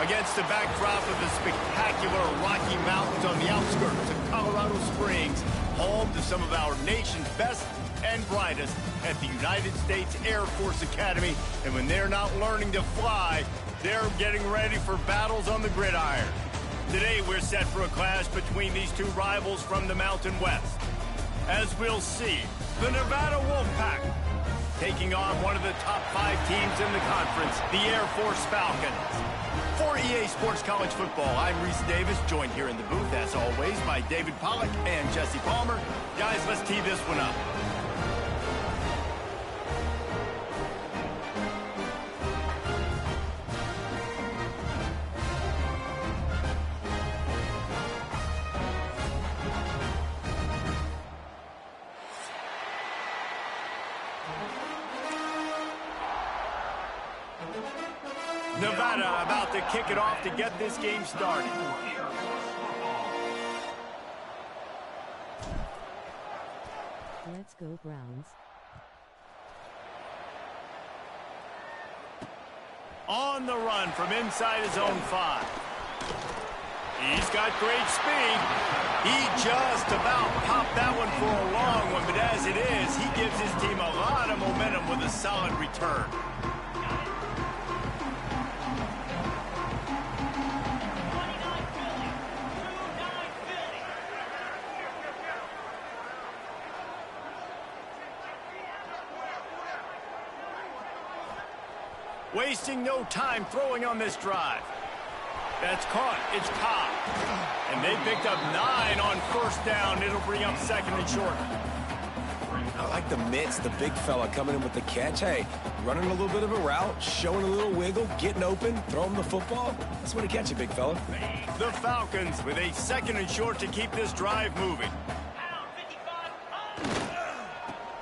Against the backdrop of the spectacular Rocky Mountains on the outskirts of Colorado Springs, home to some of our nation's best and brightest at the United States Air Force Academy. And when they're not learning to fly, they're getting ready for battles on the gridiron. Today, we're set for a clash between these two rivals from the Mountain West. As we'll see, the Nevada Wolfpack taking on one of the top 5 teams in the conference, the Air Force Falcons. For EA Sports College Football, I'm Reese Davis, joined here in the booth, as always, by David Pollack and Jesse Palmer. Guys, let's tee this one up. Nevada about to kick it off to get this game started. Let's go Browns. On the run from inside his own 5. He's got great speed. He just about popped that one for a long one, but as it is, he gives his team a lot of momentum with a solid return. Wasting no time throwing on this drive. That's caught. It's Cobb. And they picked up 9 on first down. It'll bring up second and short. I like the mitts, the big fella coming in with the catch. Hey, running a little bit of a route, showing a little wiggle, getting open, throwing the football. That's when to catch it, big fella. The Falcons with a second and short to keep this drive moving.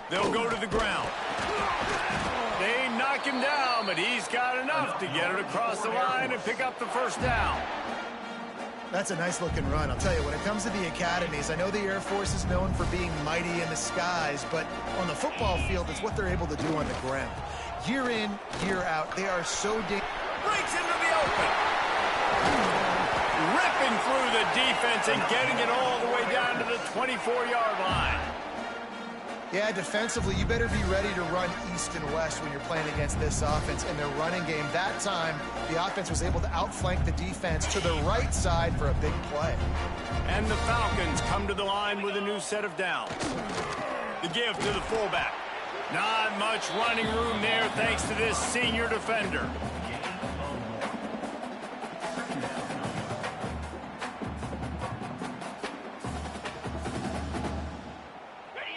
They'll go to the ground. They knock him down, but he's got enough to get it across the line and pick up the first down. That's a nice-looking run. I'll tell you, when it comes to the academies, I know the Air Force is known for being mighty in the skies, but on the football field, it's what they're able to do on the ground. Year in, year out, they are so breaks into the open. Ripping through the defense and getting it all the way down to the 24-yard line. Yeah, defensively, you better be ready to run east and west when you're playing against this offense and their running game. That time, the offense was able to outflank the defense to the right side for a big play. And the Falcons come to the line with a new set of downs. The give to the fullback. Not much running room there thanks to this senior defender.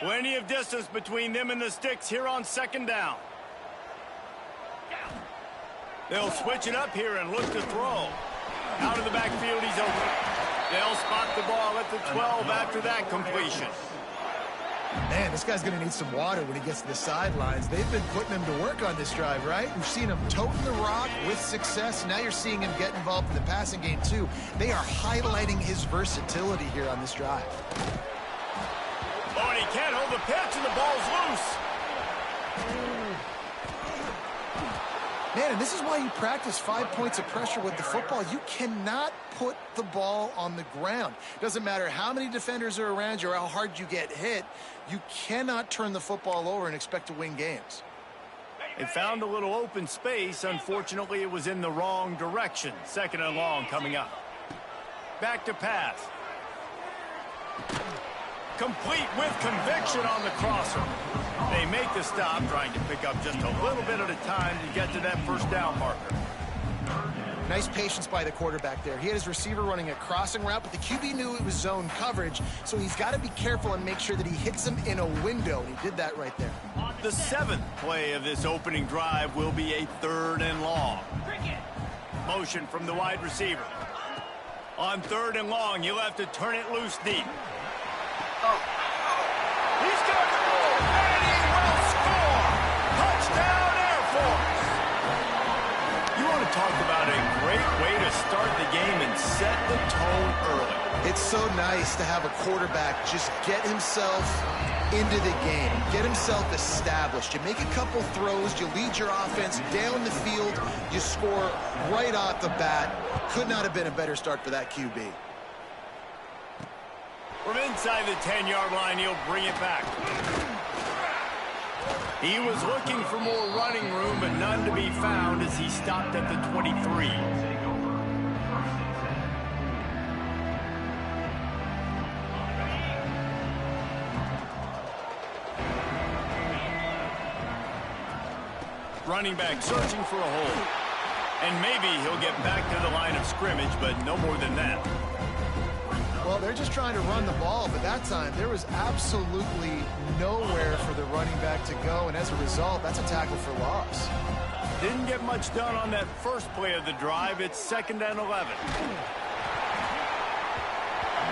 Plenty of distance between them and the sticks here on second down. They'll switch it up here and look to throw. Out of the backfield, he's open. They'll spot the ball at the 12 after that completion. Man, this guy's going to need some water when he gets to the sidelines. They've been putting him to work on this drive, right? We've seen him toting the rock with success. Now you're seeing him get involved in the passing game, too. They are highlighting his versatility here on this drive. Oh, and he can't hold the pitch, and the ball's loose. Man, and this is why you practice 5 points of pressure with the football. You cannot put the ball on the ground. Doesn't matter how many defenders are around you or how hard you get hit. You cannot turn the football over and expect to win games. It found a little open space. Unfortunately, it was in the wrong direction. Second and long coming up. Back to pass. Complete with conviction on the crosser. They make the stop, trying to pick up just a little bit at a time to get to that first down marker. Nice patience by the quarterback there. He had his receiver running a crossing route, but the QB knew it was zone coverage, so he's got to be careful and make sure that he hits him in a window, and he did that right there. The 7th play of this opening drive will be a 3rd and long. Motion from the wide receiver. On 3rd and long, you'll have to turn it loose deep. He's got it, and he will score! Touchdown, Air Force! You want to talk about a great way to start the game and set the tone early. It's so nice to have a quarterback just get himself into the game, get himself established. You make a couple throws, you lead your offense down the field, you score right off the bat. Could not have been a better start for that QB. From inside the 10-yard line, he'll bring it back. He was looking for more running room, but none to be found as he stopped at the 23. Running back searching for a hole. And maybe he'll get back to the line of scrimmage, but no more than that. Well, they're just trying to run the ball, but that time there was absolutely nowhere for the running back to go, and as a result, that's a tackle for loss. Didn't get much done on that first play of the drive. It's 2nd and 11.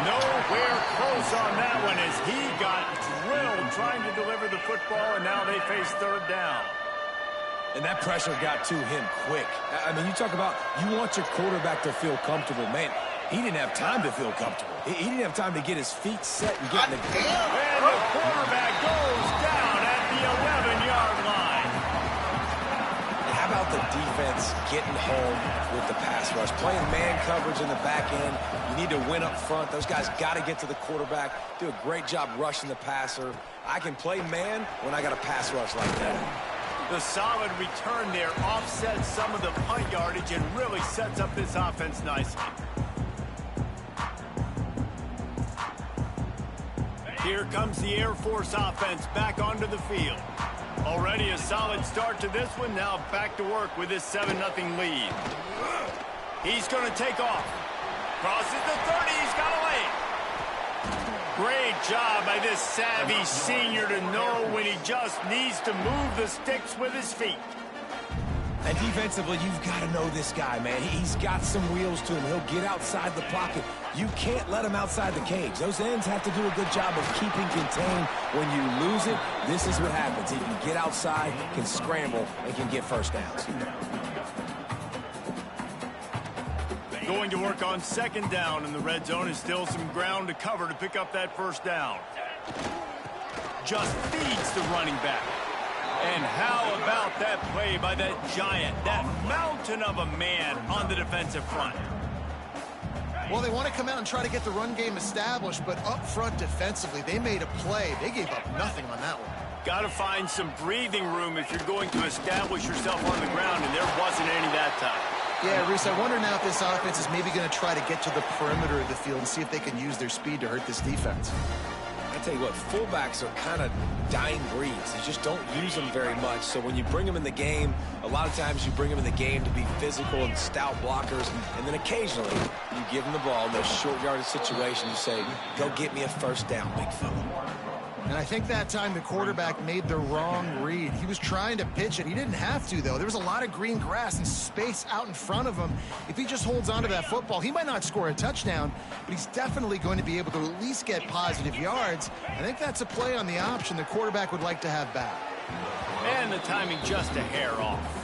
Nowhere close on that one as he got drilled trying to deliver the football, and now they face 3rd down. And that pressure got to him quick. I mean, you talk about you want your quarterback to feel comfortable. Man, he didn't have time to feel comfortable. He didn't have time to get his feet set and get in the game. And the quarterback goes down at the 11-yard line. And how about the defense getting home with the pass rush? Playing man coverage in the back end. You need to win up front. Those guys got to get to the quarterback. Do a great job rushing the passer. I can play man when I got a pass rush like that. The solid return there offsets some of the punt yardage and really sets up this offense nicely. Here comes the Air Force offense back onto the field. Already a solid start to this one. Now back to work with this 7-0 lead. He's going to take off. Crosses the 30. He's got a lane. Great job by this savvy senior to know when he just needs to move the sticks with his feet. And defensively, you've got to know this guy, man. He's got some wheels to him. He'll get outside the pocket. You can't let him outside the cage. Those ends have to do a good job of keeping contained. When you lose it, this is what happens. He can get outside, can scramble, and can get first downs. Going to work on 2nd down, and the red zone is still some ground to cover to pick up that 1st down. Just feeds the running back. And how about that play by that giant, that mountain of a man on the defensive front? Well, they want to come out and try to get the run game established, but up front defensively, they made a play. They gave up nothing on that one. Got to find some breathing room if you're going to establish yourself on the ground, and there wasn't any that time. Yeah, Reese, I wonder now if this offense is maybe going to try to get to the perimeter of the field and see if they can use their speed to hurt this defense. I tell you what, fullbacks are kind of dying breeds. You just don't use them very much. So when you bring them in the game, a lot of times you bring them in the game to be physical and stout blockers, and then occasionally you give them the ball in those short yardage situations. You say, go get me a 1st down, big fella. And I think that time the quarterback made the wrong read. He was trying to pitch it. He didn't have to, though. There was a lot of green grass and space out in front of him. If he just holds on to that football, he might not score a touchdown, but he's definitely going to be able to at least get positive yards. I think that's a play on the option the quarterback would like to have back. And the timing just a hair off.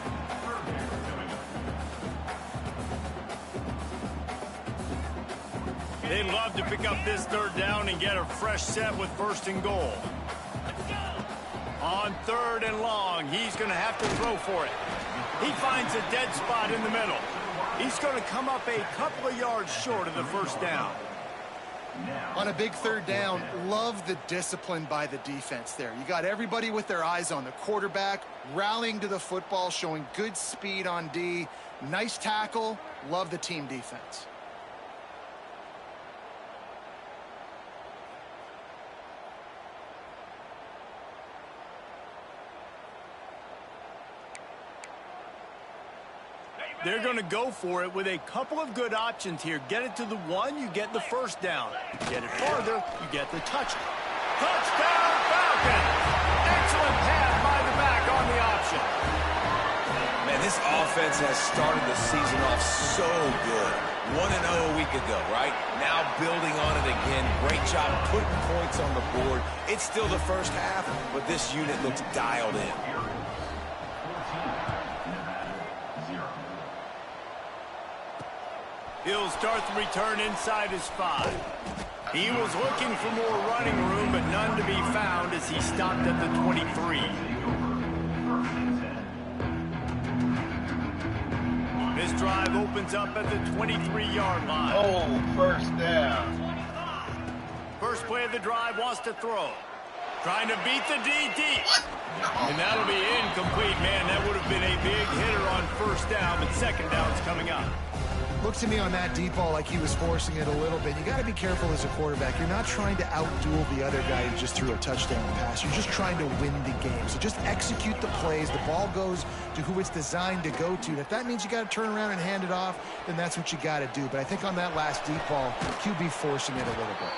They'd love to pick up this 3rd down and get a fresh set with 1st and goal. On 3rd and long, he's going to have to throw for it. He finds a dead spot in the middle. He's going to come up a couple of yards short of the 1st down. On a big 3rd down, love the discipline by the defense there. You got everybody with their eyes on the quarterback, rallying to the football, showing good speed on D. Nice tackle. Love the team defense. They're going to go for it with a couple of good options here. Get it to the 1, you get the 1st down. Get it farther, you get the touchdown. Touchdown, Falcons! Excellent pass by the back on the option. Man, this offense has started the season off so good. 1-0 a week ago, right? Now building on it again. Great job putting points on the board. It's still the first half, but this unit looks dialed in. He'll start the return inside his 5. He was looking for more running room, but none to be found as he stopped at the 23. This drive opens up at the 23-yard line. Oh, first down. First play of the drive wants to throw. Trying to beat the DD. And that'll be incomplete, man. That would have been a big hitter on first down, but second down's coming up. Looked to me on that deep ball like he was forcing it a little bit. You got to be careful as a quarterback. You're not trying to outduel the other guy who just threw a touchdown pass. You're just trying to win the game. So just execute the plays. The ball goes to who it's designed to go to. And if that means you got to turn around and hand it off, then that's what you got to do. But I think on that last deep ball, QB forcing it a little bit.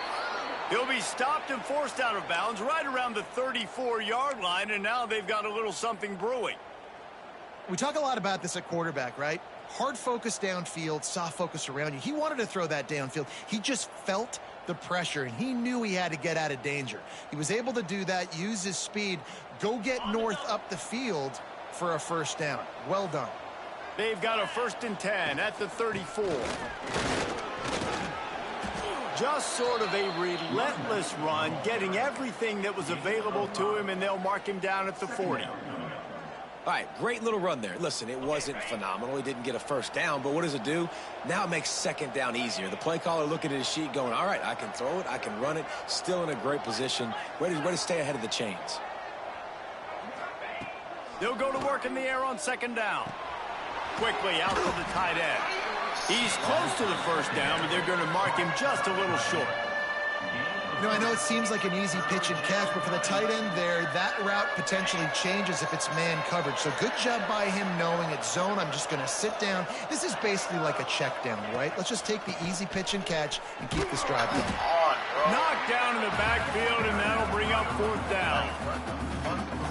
He'll be stopped and forced out of bounds right around the 34-yard line, and now they've got a little something brewing. We talk a lot about this at quarterback, right? Hard focus downfield, soft focus around you. He wanted to throw that downfield. He just felt the pressure, and he knew he had to get out of danger. He was able to do that, use his speed, go get north up the field for a first down. Well done. They've got a 1st and 10 at the 34. Just sort of a relentless run, getting everything that was available to him, and they'll mark him down at the 40. All right, great little run there. Listen, it wasn't phenomenal. He didn't get a first down, but what does it do? Now it makes second down easier. The play caller looking at his sheet going, all right, I can throw it, I can run it, still in a great position, ready to stay ahead of the chains. They'll go to work in the air on second down. Quickly out to the tight end. He's close to the first down, but they're going to mark him just a little short. You know, I know it seems like an easy pitch and catch, but for the tight end there, that route potentially changes if it's man coverage. So good job by him knowing it's zone. I'm just going to sit down. This is basically like a check down, right? Let's just take the easy pitch and catch and keep this drive going. Knocked down in the backfield, and that'll bring up 4th down.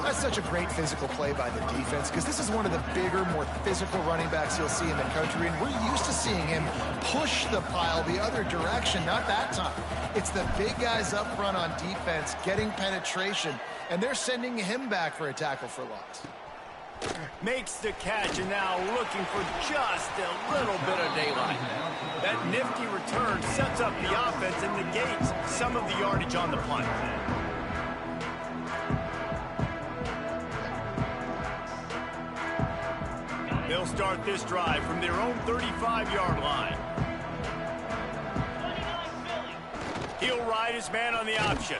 That's such a great physical play by the defense because this is one of the bigger, more physical running backs you'll see in the country, and we're used to seeing him push the pile the other direction. Not that time. It's the big guys up front on defense getting penetration, and they're sending him back for a tackle for loss. Makes the catch, and now looking for just a little bit of daylight. That nifty return sets up the offense and negates some of the yardage on the punt. They'll start this drive from their own 35-yard line. He'll ride his man on the option.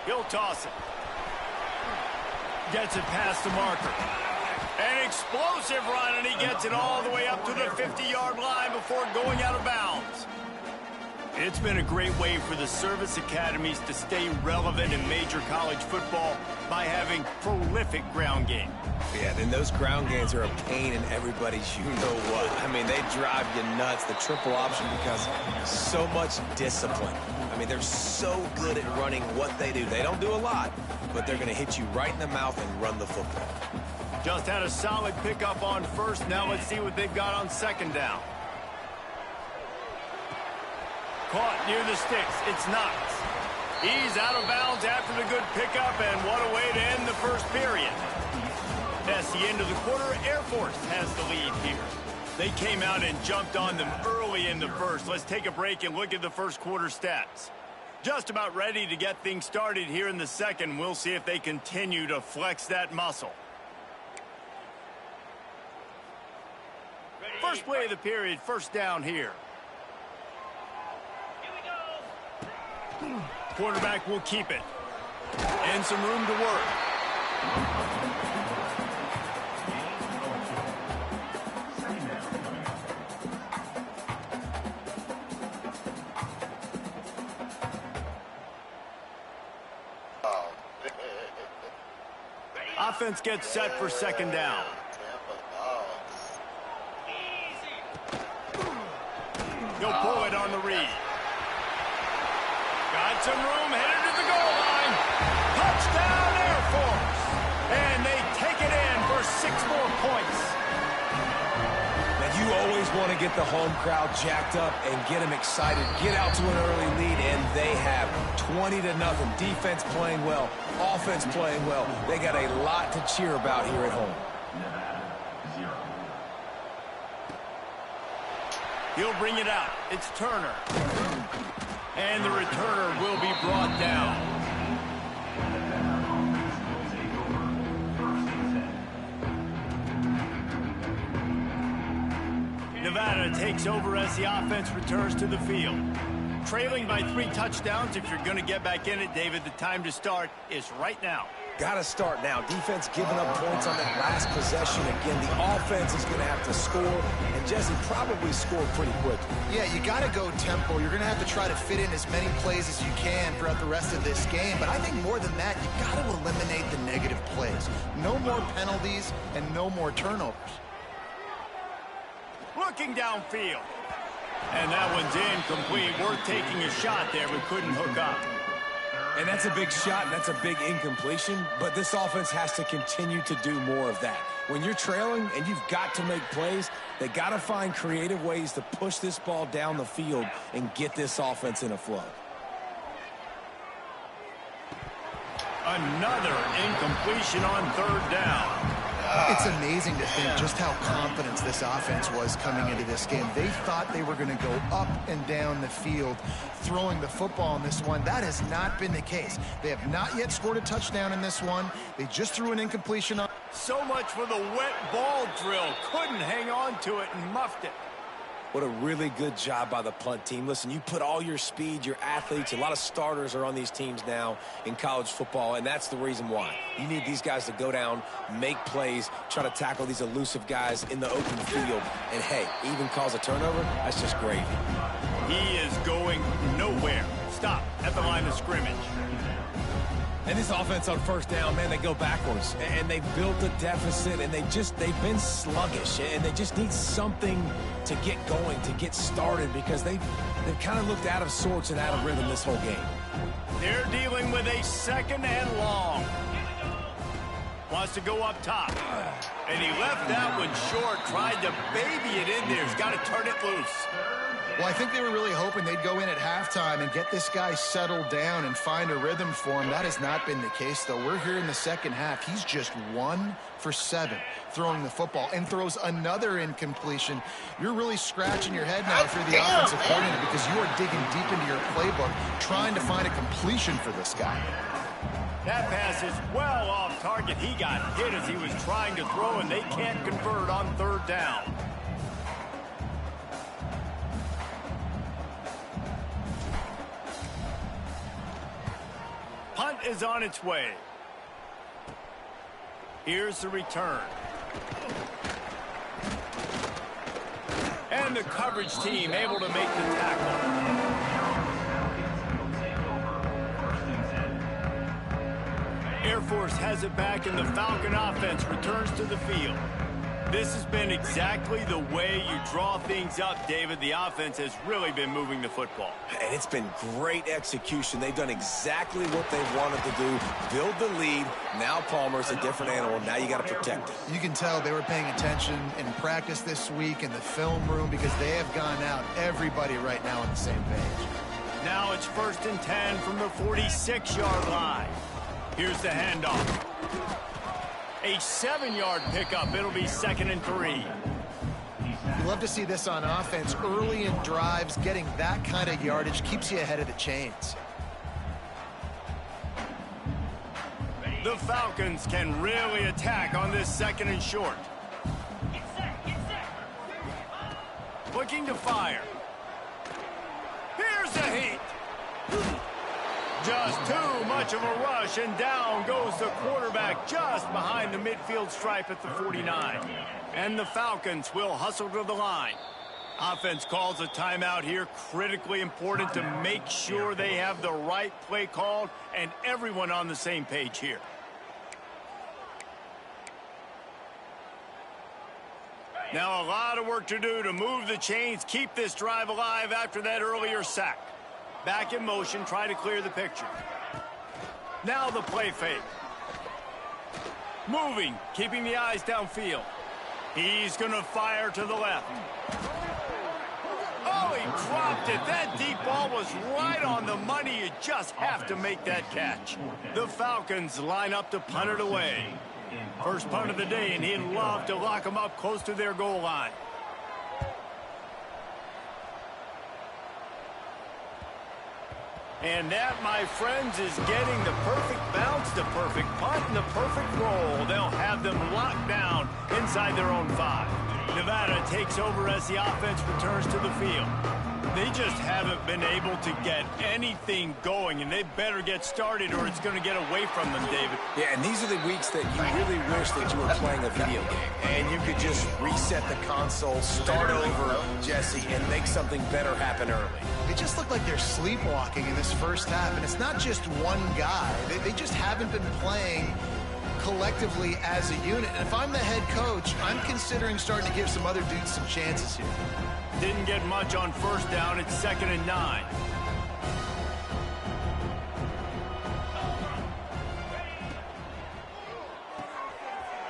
He'll toss it. Gets it past the marker. An explosive run, and he gets it all the way up to the 50-yard line before going out of bounds. It's been a great way for the service academies to stay relevant in major college football by having prolific ground game. Yeah, then those ground games are a pain in everybody's you-know-what. I mean, they drive you nuts, the triple option, because so much discipline. I mean, they're so good at running what they do. They don't do a lot, but they're going to hit you right in the mouth and run the football. Just had a solid pickup on first. Now let's see what they've got on second down. Caught near the sticks. It's Knox. He's out of bounds after the good pickup, and what a way to end the first period. That's the end of the quarter. Air Force has the lead here. They came out and jumped on them early in the first. Let's take a break and look at the first quarter stats. Just about ready to get things started here in the second. We'll see if they continue to flex that muscle. First play of the period, first down here. Quarterback will keep it. And some room to work. Offense gets set for second down. He'll pull it on the read. Got some room, headed to the goal line. Touchdown, Air Force. And they take it in for 6 more points. Now, you always want to get the home crowd jacked up and get them excited. Get out to an early lead, and they have 20-0. Defense playing well, offense playing well. They got a lot to cheer about here at home. He'll bring it out. It's Turner. And the returner will be brought down. Nevada takes over as the offense returns to the field. Trailing by 3 touchdowns. If you're going to get back in it, David, the time to start is right now. Got to start now. Defense giving up points on that last possession. Again, the offense is going to have to score, and Jesse probably scored pretty quick. Yeah, you got to go tempo. You're going to have to try to fit in as many plays as you can throughout the rest of this game. But I think more than that, you got to eliminate the negative plays. No more penalties and no more turnovers. Looking downfield. And that one's incomplete. Worth taking a shot there, but couldn't hook up. And that's a big shot, and that's a big incompletion, but this offense has to continue to do more of that. When you're trailing and you've got to make plays, they got to find creative ways to push this ball down the field and get this offense in a flow. Another incompletion on 3rd down. It's amazing to think just how confident this offense was coming into this game. They thought they were going to go up and down the field throwing the football in this one. That has not been the case. They have not yet scored a touchdown in this one. They just threw an incompletion on. So much for the wet ball drill. Couldn't hang on to it and muffed it. What a really good job by the punt team. Listen, you put all your speed, your athletes, a lot of starters are on these teams now in college football, and that's the reason why. You need these guys to go down, make plays, try to tackle these elusive guys in the open field, and hey, even cause a turnover, that's just great. He is going nowhere. Stop at the line of scrimmage. And this offense on 1st down, man, they go backwards. And they've built a deficit, and they've been sluggish. And they just need something to get going, to get started, because they've kind of looked out of sorts and out of rhythm this whole game. They're dealing with a 2nd and long. Wants to go up top. And he left that one short, tried to baby it in there. He's got to turn it loose. Well, I think they were really hoping they'd go in at halftime and get this guy settled down and find a rhythm for him. That has not been the case, though. We're here in the 2nd half. He's just 1 for 7 throwing the football and throws another incompletion. You're really scratching your head now if you're the offensive coordinator, because you are digging deep into your playbook trying to find a completion for this guy. That pass is well off target. He got hit as he was trying to throw, and they can't convert on 3rd down. Punt is on its way. Here's the return. And the coverage team able to make the tackle. Air Force has it back, and the Falcon offense returns to the field. This has been exactly the way you draw things up, David. The offense has really been moving the football. And it's been great execution. They've done exactly what they wanted to do. Build the lead. Now Palmer's a different animal. Now you got to protect it. You can tell they were paying attention in practice this week in the film room, because they have gone out, everybody right now on the same page. Now it's 1st and 10 from the 46-yard line. Here's the handoff. A 7-yard pickup. It'll be 2nd and 3. You love to see this on offense. Early in drives, getting that kind of yardage keeps you ahead of the chains. The Falcons can really attack on this 2nd and short. Looking to fire. Here's the heat. Just too much of a rush, and down goes the quarterback just behind the midfield stripe at the 49. And the Falcons will hustle to the line. Offense calls a timeout here. Critically important to make sure they have the right play called and everyone on the same page here. Now a lot of work to do to move the chains, keep this drive alive after that earlier sack. Back in motion, try to clear the picture. Now the play fake. Moving, keeping the eyes downfield. He's going to fire to the left. Oh, he dropped it. That deep ball was right on the money. You just have to make that catch. The Falcons line up to punt it away. First punt of the day, and he'd love to lock them up close to their goal line. And that, my friends, is getting the perfect bounce, the perfect punt, and the perfect roll. They'll have them locked down inside their own 5. Nevada takes over as the offense returns to the field. They just haven't been able to get anything going, and they better get started or it's going to get away from them, David. Yeah, and these are the weeks that you really wish that you were playing a video game, and you could just reset the console, start over, Jesse, and make something better happen early. They just look like they're sleepwalking in this first half, and it's not just one guy. They just haven't been playing collectively as a unit. And if I'm the head coach, I'm considering starting to give some other dudes some chances here. Didn't get much on first down. It's 2nd and 9.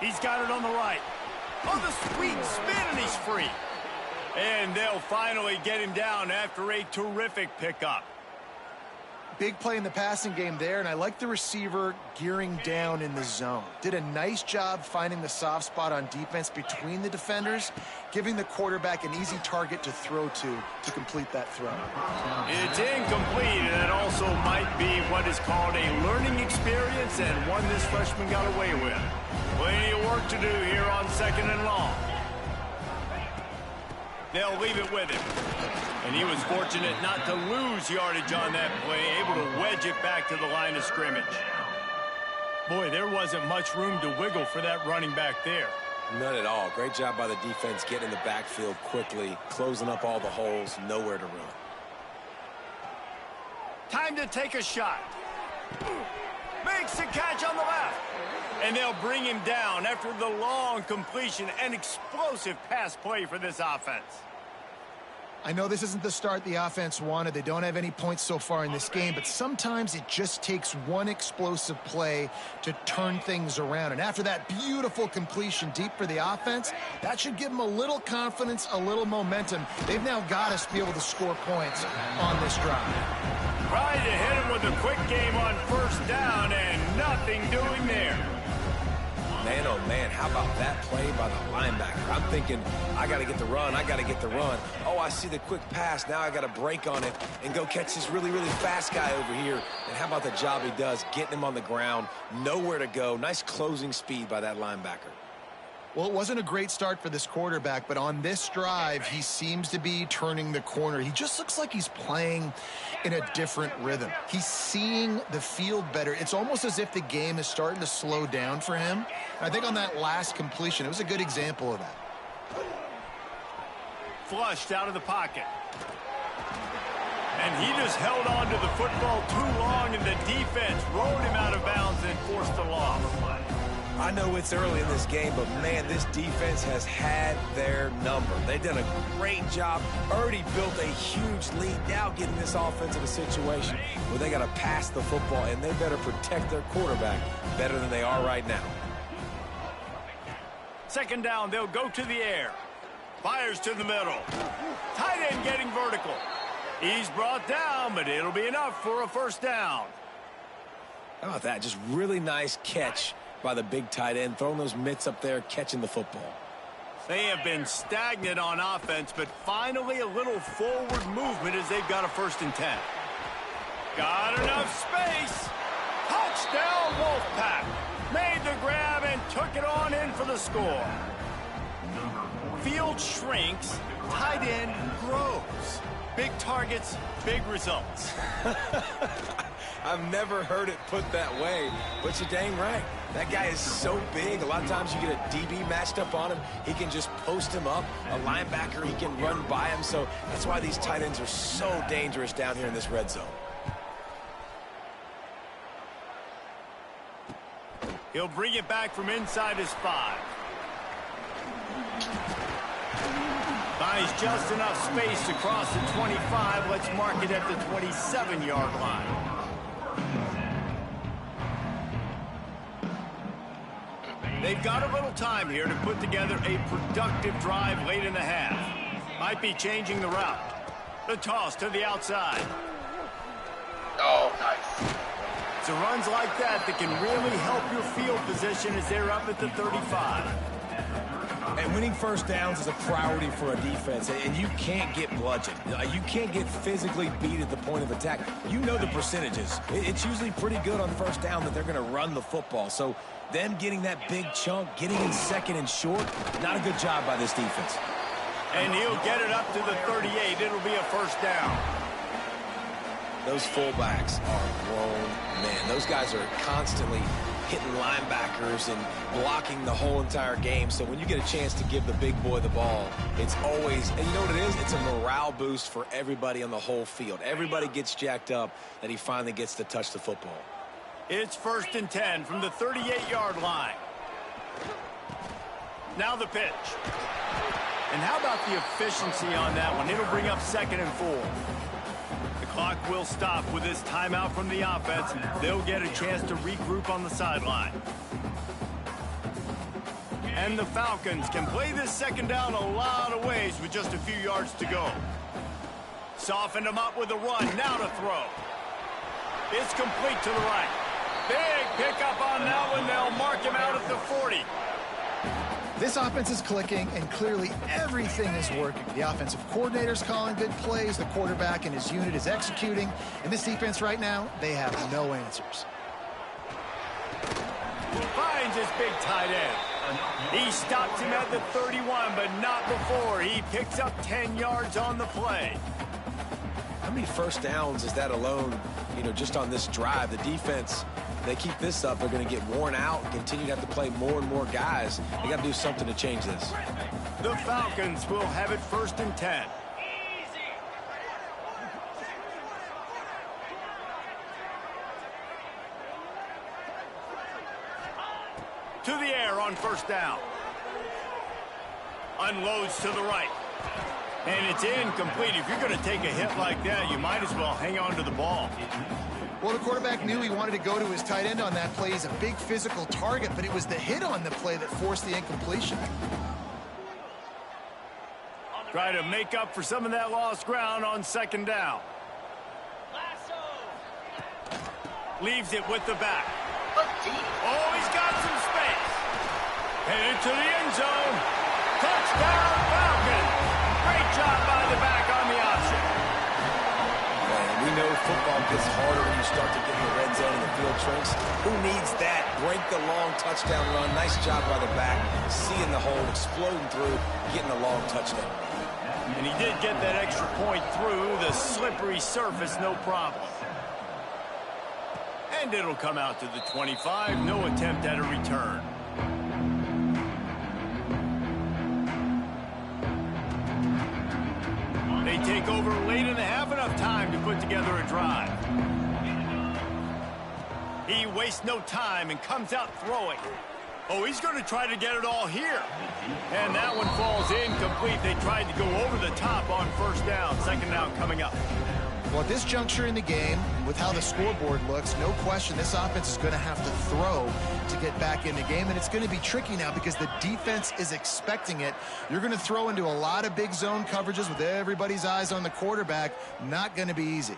He's got it on the right. Oh, the sweet spin, and he's free. And they'll finally get him down after a terrific pickup. Big play in the passing game there, and I like the receiver gearing down in the zone. Did a nice job finding the soft spot on defense between the defenders, giving the quarterback an easy target to throw to complete that throw. It's incomplete, and it also might be what is called a learning experience, and one this freshman got away with. Plenty of work to do here on 2nd and long. They'll leave it with him. And he was fortunate not to lose yardage on that play, able to wedge it back to the line of scrimmage. Boy, there wasn't much room to wiggle for that running back there. None at all. Great job by the defense getting in the backfield quickly, closing up all the holes, nowhere to run. Time to take a shot. Makes the catch on the left. And they'll bring him down after the long completion and explosive pass play for this offense. I know this isn't the start the offense wanted. They don't have any points so far in this game, but sometimes it just takes one explosive play to turn things around. And after that beautiful completion deep for the offense, that should give them a little confidence, a little momentum. They've now got us to be able to score points on this drive. Tried to hit him with a quick game on first down, and nothing doing there. Man, oh man, how about that play by the linebacker? I'm thinking, I got to get the run, I got to get the run. Oh, I see the quick pass, now I got to break on it and go catch this really, really fast guy over here. And how about the job he does, getting him on the ground, nowhere to go. Nice closing speed by that linebacker. Well, it wasn't a great start for this quarterback, but on this drive, he seems to be turning the corner. He just looks like he's playing in a different rhythm. He's seeing the field better. It's almost as if the game is starting to slow down for him. And I think on that last completion, it was a good example of that. Flushed out of the pocket. And he just held on to the football too long, and the defense rolled him out of bounds and forced a loss. I know it's early in this game, but man, this defense has had their number. They've done a great job, already built a huge lead, now getting this offense in a situation where they got to pass the football, and they better protect their quarterback better than they are right now. 2nd down, they'll go to the air. Fires to the middle. Tight end getting vertical. He's brought down, but it'll be enough for a first down. How about that? Just really nice catch by the big tight end, throwing those mitts up there, catching the football. They have been stagnant on offense, but finally a little forward movement as they've got a 1st and 10. Got enough space. Touchdown, Wolfpack. Made the grab and took it on in for the score. Field shrinks, tight end grows. Big targets, big results. I've never heard it put that way, but you're dang right. That guy is so big. A lot of times you get a DB matched up on him. He can just post him up. A linebacker, he can run by him. So that's why these tight ends are so dangerous down here in this red zone. He'll bring it back from inside his 5. Finds just enough space to cross the 25. Let's mark it at the 27-yard line. They've got a little time here to put together a productive drive late in the half. Might be changing the route. The toss to the outside. Oh, nice. It's runs like that that can really help your field position as they're up at the 35. And winning first downs is a priority for a defense, and you can't get bludgeoned. You can't get physically beat at the point of attack. You know the percentages. It's usually pretty good on first down that they're going to run the football. So them getting that big chunk, getting in second and short, not a good job by this defense. And he'll get it up to the 38. It'll be a first down. Those fullbacks are grown men. Those guys are constantly hitting linebackers and blocking the whole entire game. So when you get a chance to give the big boy the ball, it's always, and you know what it is? It's a morale boost for everybody on the whole field. Everybody gets jacked up that he finally gets to touch the football. It's 1st and 10 from the 38-yard line. Now the pitch. And how about the efficiency on that one? It'll bring up 2nd and 4. The clock will stop with this timeout from the offense. They'll get a chance to regroup on the sideline. And the Falcons can play this 2nd down a lot of ways with just a few yards to go. Softened them up with a run. Now to throw. It's complete to the right. Big pickup on that one. They'll mark him out at the 40. This offense is clicking, and clearly everything is working. The offensive coordinator's calling good plays. The quarterback and his unit is executing. And this defense right now, they have no answers. Finds his big tight end. He stops him at the 31, but not before. He picks up 10 yards on the play. How many first downs is that alone, just on this drive? The defense, they keep this up, they're going to get worn out, continue to have to play more and more guys. They got to do something to change this. The Falcons will have it 1st and 10. To the air on 1st down. Unloads to the right. And it's incomplete. If you're going to take a hit like that, you might as well hang on to the ball. Well, the quarterback knew he wanted to go to his tight end on that play. He's a big physical target, but it was the hit on the play that forced the incompletion. Try to make up for some of that lost ground on 2nd down. Leaves it with the back. Oh, he's got some space. Headed to the end zone. Touchdown, Falcons. Great job by the back on the option. We know football gets harder when you start to get in the red zone and the field shrinks. Who needs that? Break the long touchdown run. Nice job by the back. Seeing the hole, exploding through, getting a long touchdown. And he did get that extra point through the slippery surface, no problem. And it'll come out to the 25. No attempt at a return. They take over late in the half, enough time to put together a drive. He wastes no time and comes out throwing. Oh, he's going to try to get it all here. And that one falls incomplete. They tried to go over the top on 1st down. 2nd down coming up. Well, at this juncture in the game, with how the scoreboard looks, no question this offense is going to have to throw to get back in the game, and it's going to be tricky now because the defense is expecting it. You're going to throw into a lot of big zone coverages with everybody's eyes on the quarterback. Not going to be easy.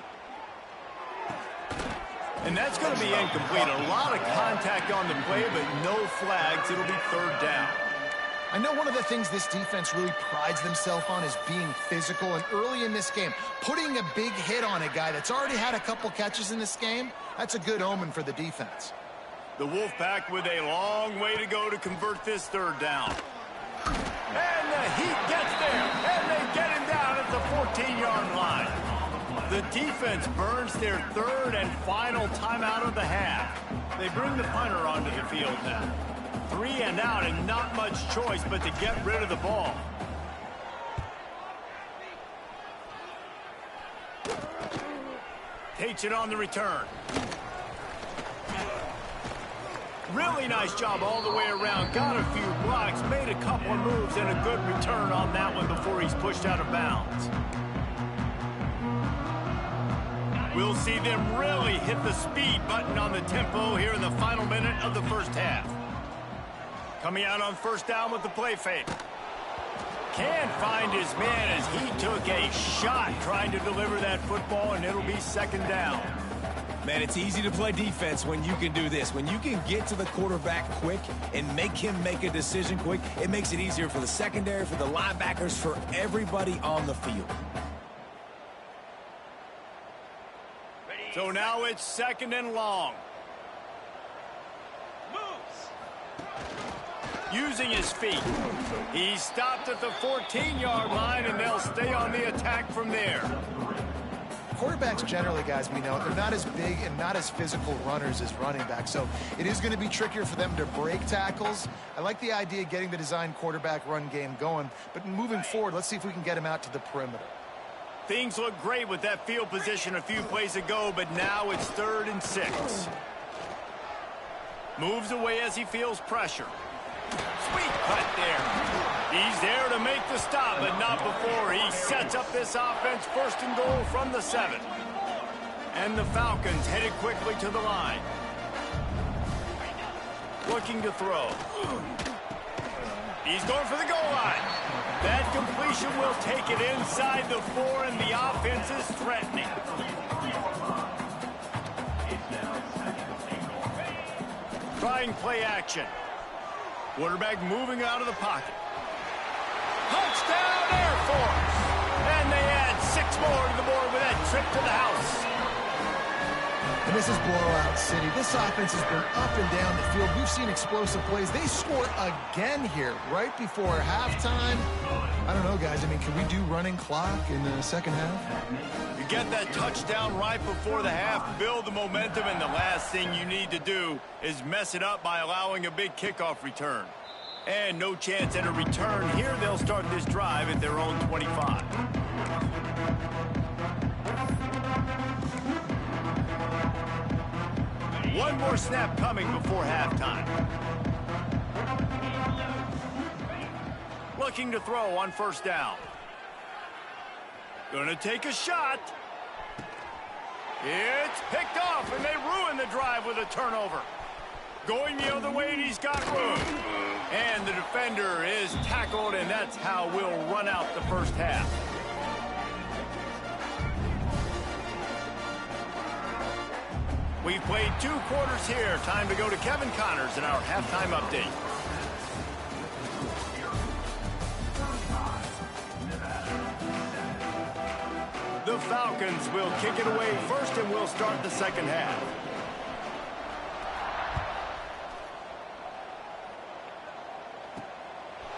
And that's going to be incomplete. A lot of contact on the play, but no flags. It'll be 3rd down. I know one of the things this defense really prides themselves on is being physical, and early in this game, putting a big hit on a guy that's already had a couple catches in this game, that's a good omen for the defense. The Wolfpack with a long way to go to convert this 3rd down. And the Heat gets there, and they get him down at the 14-yard line. The defense burns their 3rd and final timeout of the half. They bring the punter onto the field now. 3 and out, and not much choice but to get rid of the ball. Takes it on the return. Really nice job all the way around. Got a few blocks, made a couple of moves, and a good return on that one before he's pushed out of bounds. We'll see them really hit the speed button on the tempo here in the final minute of the 1st half. Coming out on 1st down with the play fake. Can't find his man as he took a shot trying to deliver that football, and it'll be 2nd down. Man, it's easy to play defense when you can do this. When you can get to the quarterback quick and make him make a decision quick, it makes it easier for the secondary, for the linebackers, for everybody on the field. So now it's 2nd and long. Using his feet. He's stopped at the 14-yard line, and they'll stay on the attack from there. Quarterbacks generally, guys, we know, they're not as big and not as physical runners as running backs, so it is going to be trickier for them to break tackles. I like the idea of getting the design quarterback run game going, but moving forward, let's see if we can get him out to the perimeter. Things look great with that field position a few plays ago, but now it's 3rd and 6. Moves away as he feels pressure. Sweet cut there. He's there to make the stop, but not before he sets up this offense. 1st and goal from the 7. And the Falcons headed quickly to the line. Looking to throw. He's going for the goal line. That completion will take it inside the 4, and the offense is threatening. Trying play action. Quarterback moving out of the pocket. Touchdown Air Force! And they add 6 more to the board with that trip to the house. And this is blowout city. This offense has been up and down the field. We've seen explosive plays. They score again here right before halftime. I don't know, guys. I mean, can we do running clock in the second half? You get that touchdown right before the half, build the momentum, and the last thing you need to do is mess it up by allowing a big kickoff return. And no chance at a return here. They'll start this drive at their own 25. One more snap coming before halftime. Looking to throw on 1st down. Gonna take a shot. It's picked off, and they ruin the drive with a turnover. Going the other way, and he's got room. And the defender is tackled, and that's how we'll run out the 1st half. We've played 2 quarters here. Time to go to Kevin Connors in our halftime update. The Falcons will kick it away first, and we'll start the 2nd half.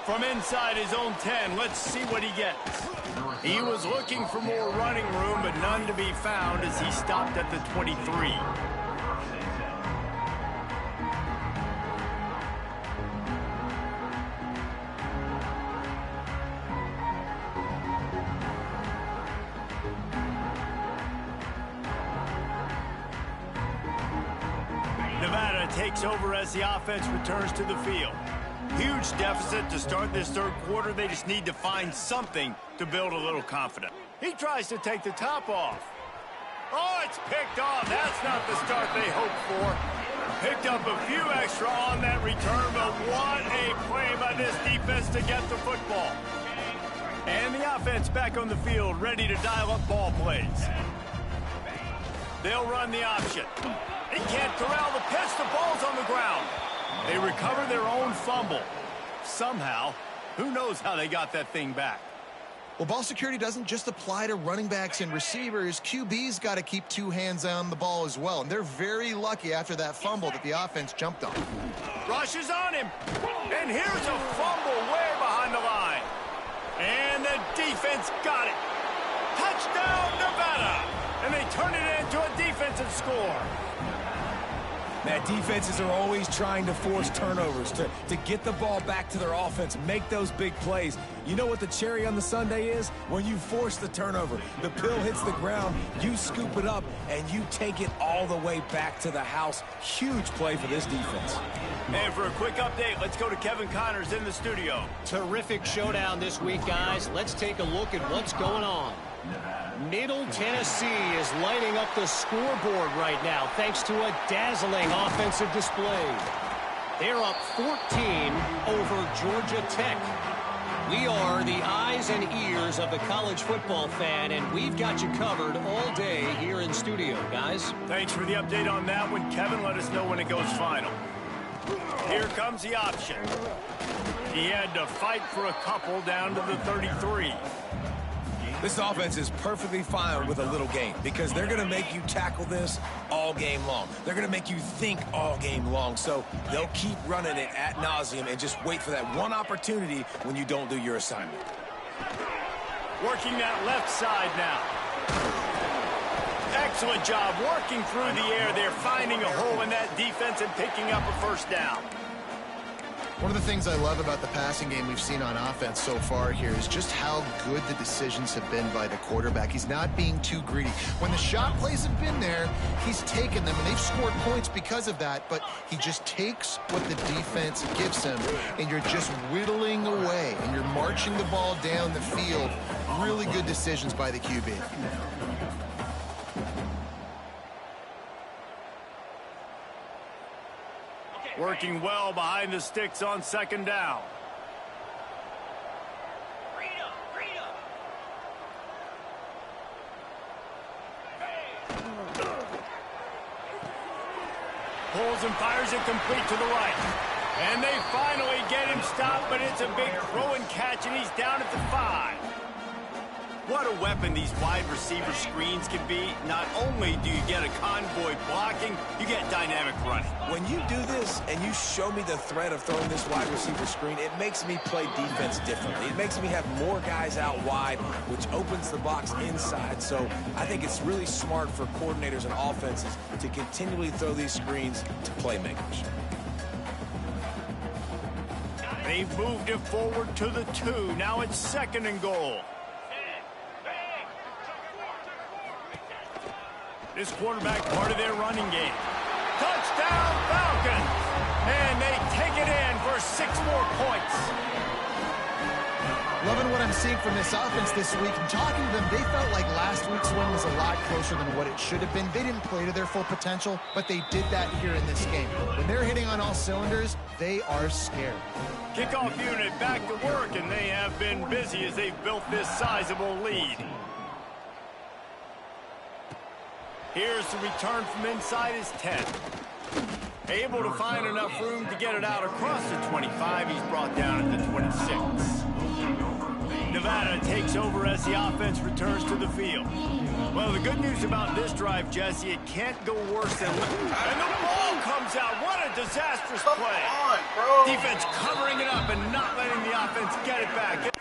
From inside his own 10, let's see what he gets. He was looking for more running room, but none to be found as he stopped at the 23. Nevada takes over as the offense returns to the field. Huge deficit to start this 3rd quarter. They just need to find something to build a little confidence. He tries to take the top off. Oh, it's picked off. That's not the start they hoped for. Picked up a few extra on that return, but what a play by this defense to get the football. And the offense back on the field, ready to dial up ball plays. They'll run the option. They can't corral the pitch. The ball's on the ground. They recover their own fumble. Somehow, who knows how they got that thing back. Well, ball security doesn't just apply to running backs and receivers. QB's got to keep 2 hands on the ball as well. And they're very lucky after that fumble that the offense jumped on. Rushes on him. And here's a fumble way behind the line. And the defense got it. Touchdown, Nevada. And they turn it into a defensive score. Man, defenses are always trying to force turnovers, to get the ball back to their offense, make those big plays. You know what the cherry on the sundae is? When you force the turnover, the pill hits the ground, you scoop it up, and you take it all the way back to the house. Huge play for this defense. And for a quick update, let's go to Kevin Connors in the studio. Terrific showdown this week, guys. Let's take a look at what's going on. Middle Tennessee is lighting up the scoreboard right now thanks to a dazzling offensive display. They're up 14 over Georgia Tech. We are the eyes and ears of the college football fan, and we've got you covered all day here in studio, guys. Thanks for the update on that one, Kevin. Let us know when it goes final. Here comes the option. He had to fight for a couple down to the 33. This offense is perfectly fine with a little game because they're going to make you tackle this all game long. They're going to make you think all game long. So they'll keep running it ad nauseum and just wait for that one opportunity when you don't do your assignment. Working that left side now. Excellent job working through the air there, finding a hole in that defense and picking up a first down. One of the things I love about the passing game we've seen on offense so far here is just how good the decisions have been by the quarterback. He's not being too greedy. When the shot plays have been there, he's taken them, and they've scored points because of that, but he just takes what the defense gives him, and you're just whittling away, and you're marching the ball down the field. Really good decisions by the QB. Working well behind the sticks on second down. Pulls and fires it complete to the right. And they finally get him stopped, but it's a big throw and catch, and he's down at the 5. What a weapon these wide receiver screens can be. Not only do you get a convoy blocking, you get dynamic running. When you do this and you show me the threat of throwing this wide receiver screen, it makes me play defense differently. It makes me have more guys out wide, which opens the box inside. So I think it's really smart for coordinators and offenses to continually throw these screens to playmakers. They've moved it forward to the 2. Now it's second and goal. This quarterback part of their running game. Touchdown, Falcons! And they take it in for 6 more points. Loving what I'm seeing from this offense this week. And talking to them, they felt like last week's win was a lot closer than what it should have been. They didn't play to their full potential, but they did that here in this game. When they're hitting on all cylinders, they are scared. Kickoff unit back to work, and they have been busy as they've built this sizable lead. Here's the return from inside his 10. Able to find enough room to get it out across the 25. He's brought down at the 26. Nevada takes over as the offense returns to the field. Well, the good news about this drive, Jesse, it can't go worse than... And the ball comes out. What a disastrous play. Come on, bro. Defense covering it up and not letting the offense get it back.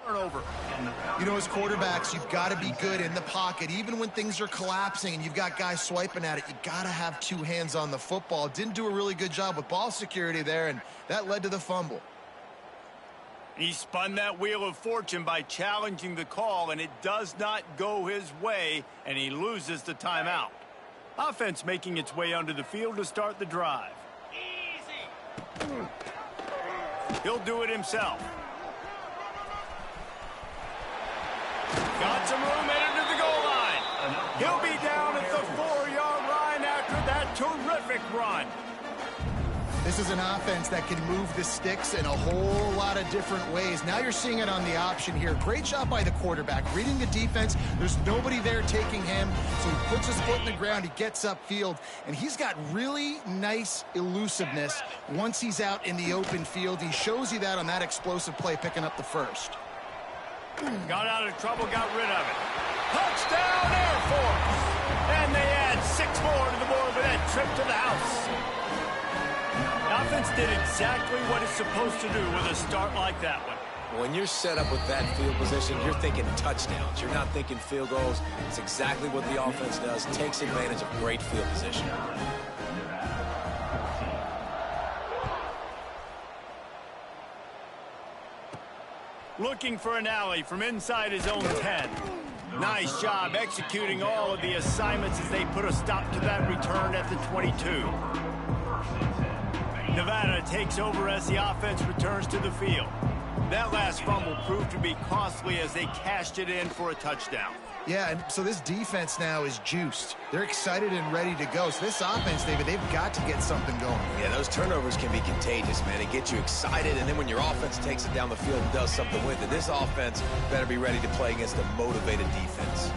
Turnover. You know, as quarterbacks, you've got to be good in the pocket. Even when things are collapsing and you've got guys swiping at it, you got to have 2 hands on the football. Didn't do a really good job with ball security there, and that led to the fumble. He spun that wheel of fortune by challenging the call, and it does not go his way, and he loses the timeout. Offense making its way onto the field to start the drive. Easy. He'll do it himself. Got some room headed to the goal line. He'll be down at the 4-yard line after that terrific run. This is an offense that can move the sticks in a whole lot of different ways. Now you're seeing it on the option here. Great job by the quarterback. Reading the defense, there's nobody there taking him, so he puts his foot in the ground, he gets upfield, and he's got really nice elusiveness once he's out in the open field. He shows you that on that explosive play, picking up the first. Got out of trouble, got rid of it. Touchdown, Air Force! And they add 6 more to the board with that trip to the house. The offense did exactly what it's supposed to do with a start like that one. When you're set up with that field position, you're thinking touchdowns. You're not thinking field goals. It's exactly what the offense does. Takes advantage of great field position. Looking for an alley from inside his own 10. Nice job executing all of the assignments as they put a stop to that return at the 22. Nevada takes over as the offense returns to the field. That last fumble proved to be costly as they cashed it in for a touchdown. Yeah, and so this defense now is juiced. They're excited and ready to go. So this offense, David, they've got to get something going. Yeah, those turnovers can be contagious, man. It gets you excited, and then when your offense takes it down the field and does something with it, this offense better be ready to play against a motivated defense.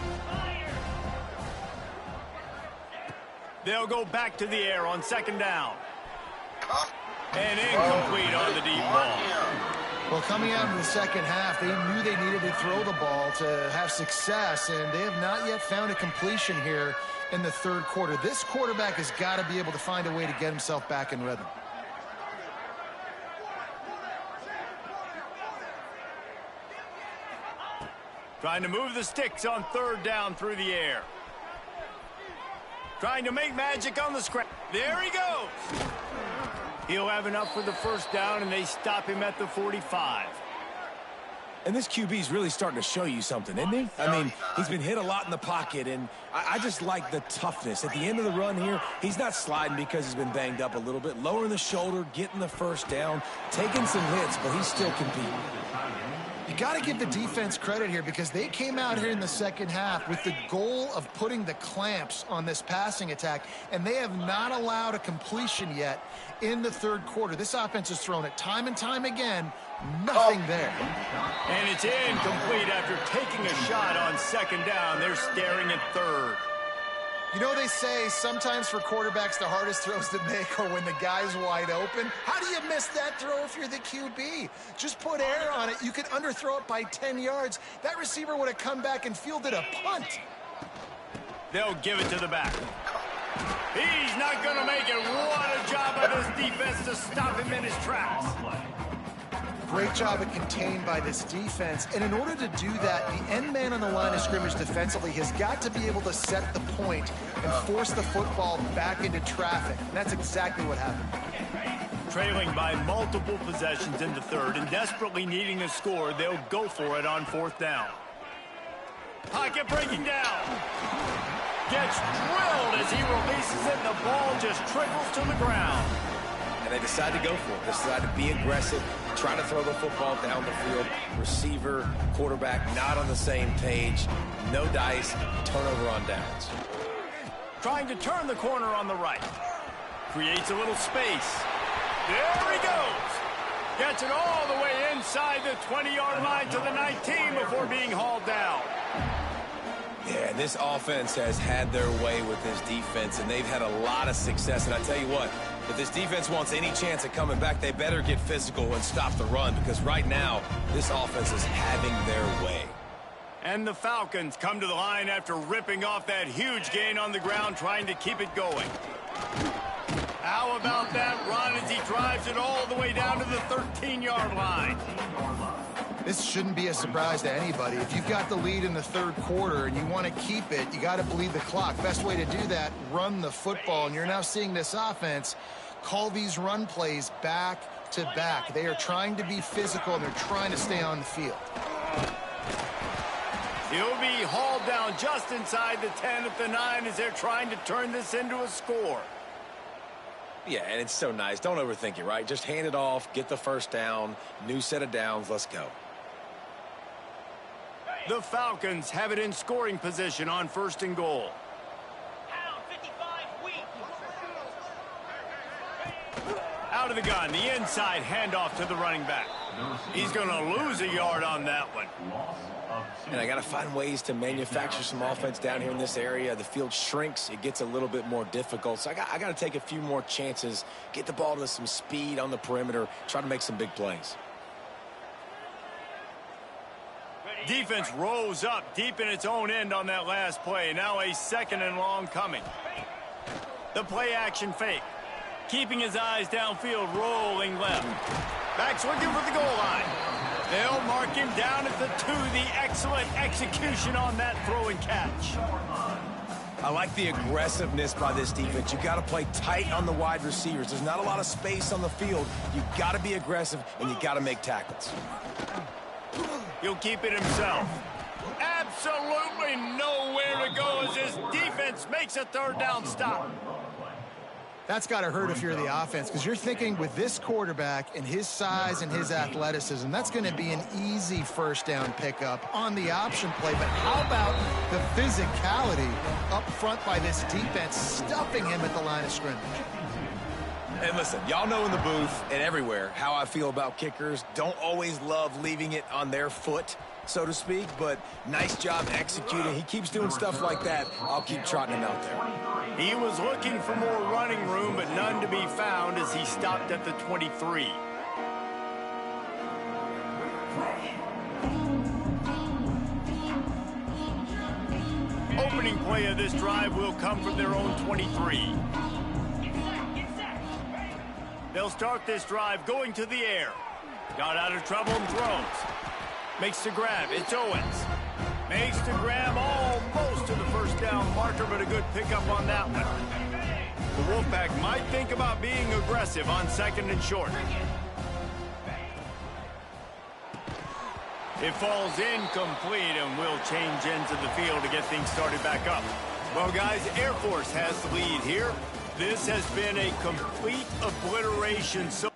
They'll go back to the air on second down. And incomplete on the deep ball. Well, coming out in the second half, they knew they needed to throw the ball to have success, and they have not yet found a completion here in the third quarter. This quarterback has got to be able to find a way to get himself back in rhythm. Trying to move the sticks on third down through the air. Trying to make magic on the scrap. There he goes. He'll have enough for the first down, and they stop him at the 45. And this QB's really starting to show you something, isn't he? I mean, he's been hit a lot in the pocket, and I just like the toughness. At the end of the run here, he's not sliding because he's been banged up a little bit. Lowering the shoulder, getting the first down, taking some hits, but he's still competing. You got to give the defense credit here because they came out here in the second half with the goal of putting the clamps on this passing attack, and they have not allowed a completion yet in the third quarter. This offense has thrown it time and time again. Nothing there. And it's incomplete after taking a shot on second down. They're staring at third. You know, they say sometimes for quarterbacks the hardest throws to make are when the guy's wide open. How do you miss that throw if you're the QB? Just put air on it. You could underthrow it by 10 yards. That receiver would have come back and fielded a punt. They'll give it to the back. He's not going to make it. What a job by this defense to stop him in his tracks. Great job at contained by this defense. And in order to do that, the end man on the line of scrimmage defensively has got to be able to set the point and force the football back into traffic. And that's exactly what happened. Trailing by multiple possessions in the third and desperately needing a score, they'll go for it on fourth down. Pocket breaking down. Gets drilled as he releases it, and the ball just trickles to the ground. And they decide to go for it. They decide to be aggressive, try to throw the football down the field. Receiver, quarterback, not on the same page. No dice, turnover on downs. Trying to turn the corner on the right. Creates a little space. There he goes. Gets it all the way inside the 20-yard line to the 19 before being hauled down. Yeah, this offense has had their way with this defense, and they've had a lot of success. And I tell you what, if this defense wants any chance at coming back, they better get physical and stop the run, because right now, this offense is having their way. And the Falcons come to the line after ripping off that huge gain on the ground, trying to keep it going. How about that run as he drives it all the way down to the 13-yard line? This shouldn't be a surprise to anybody. If you've got the lead in the third quarter and you want to keep it, you got to bleed the clock. Best way to do that, run the football. And you're now seeing this offense call these run plays back to back. They are trying to be physical, and they're trying to stay on the field. He'll be hauled down just inside the 10 at the 9 as they're trying to turn this into a score. Yeah, and it's so nice. Don't overthink it, right? Just hand it off, get the first down, new set of downs, let's go. The Falcons have it in scoring position on first and goal. Out of the gun, the inside handoff to the running back. He's going to lose a yard on that one. And I got to find ways to manufacture some offense down here in this area. The field shrinks. It gets a little bit more difficult. So I got to take a few more chances, get the ball to some speed on the perimeter, try to make some big plays. Defense rose up deep in its own end on that last play. Now a second and long coming. The play action fake. Keeping his eyes downfield, rolling left. Back's looking for the goal line. They'll mark him down at the 2. The excellent execution on that throw and catch. I like the aggressiveness by this defense. You got to play tight on the wide receivers. There's not a lot of space on the field. You got to be aggressive, and you got to make tackles. He'll keep it himself. Absolutely nowhere to go as his defense makes a third down stop. That's got to hurt if you're the offense, because you're thinking with this quarterback and his size and his athleticism, that's going to be an easy first down pickup on the option play. But how about the physicality up front by this defense, stuffing him at the line of scrimmage? And listen, y'all know in the booth and everywhere how I feel about kickers. Don't always love leaving it on their foot, so to speak, but nice job executing. He keeps doing stuff like that. I'll keep trotting him out there. He was looking for more running room, but none to be found as he stopped at the 23. Opening play of this drive will come from their own 23. They'll start this drive going to the air. Got out of trouble and throws. Makes the grab. It's Owens. Makes the grab almost to the first down marker, but a good pickup on that one. The Wolfpack might think about being aggressive on 2nd and short. It falls incomplete, and we'll change ends of the field to get things started back up. Well, guys, Air Force has the lead here. This has been a complete obliteration. So